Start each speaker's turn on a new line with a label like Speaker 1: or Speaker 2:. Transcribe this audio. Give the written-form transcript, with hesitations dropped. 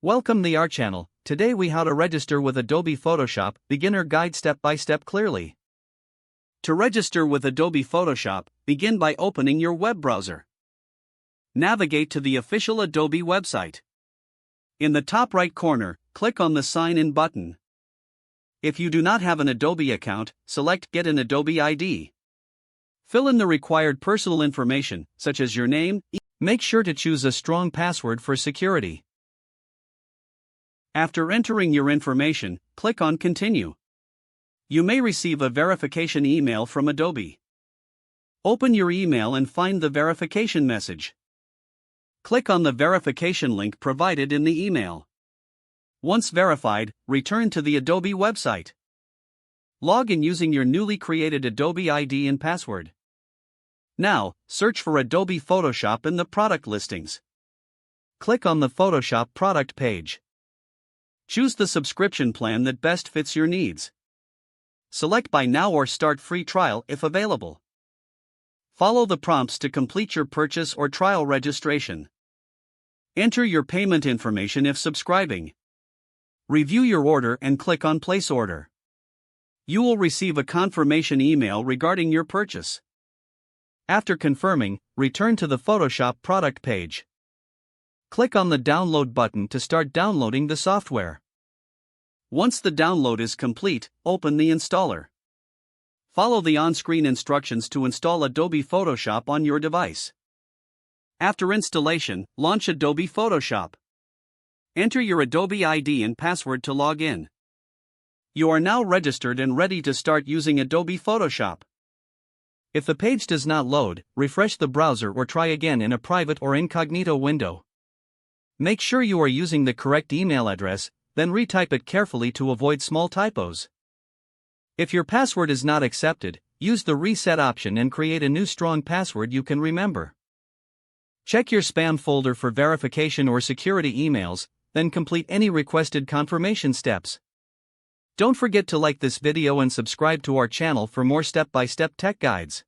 Speaker 1: Welcome to our channel. Today we how to register with Adobe Photoshop, beginner guide step by step clearly. To register with Adobe Photoshop, begin by opening your web browser. Navigate to the official Adobe website. In the top right corner, click on the Sign In button. If you do not have an Adobe account, select Get an Adobe ID. Fill in the required personal information, such as your name. Make sure to choose a strong password for security. After entering your information, click on Continue. You may receive a verification email from Adobe. Open your email and find the verification message. Click on the verification link provided in the email. Once verified, return to the Adobe website. Log in using your newly created Adobe ID and password. Now, search for Adobe Photoshop in the product listings. Click on the Photoshop product page. Choose the subscription plan that best fits your needs. Select Buy Now or Start Free Trial if available. Follow the prompts to complete your purchase or trial registration. Enter your payment information if subscribing. Review your order and click on Place Order. You will receive a confirmation email regarding your purchase. After confirming, return to the Photoshop product page. Click on the Download button to start downloading the software. Once the download is complete, open the installer. Follow the on-screen instructions to install Adobe Photoshop on your device. After installation, launch Adobe Photoshop. Enter your Adobe ID and password to log in. You are now registered and ready to start using Adobe Photoshop. If the page does not load, refresh the browser or try again in a private or incognito window. Make sure you are using the correct email address, then retype it carefully to avoid small typos. If your password is not accepted, use the reset option and create a new strong password you can remember. Check your spam folder for verification or security emails, then complete any requested confirmation steps. Don't forget to like this video and subscribe to our channel for more step-by-step tech guides.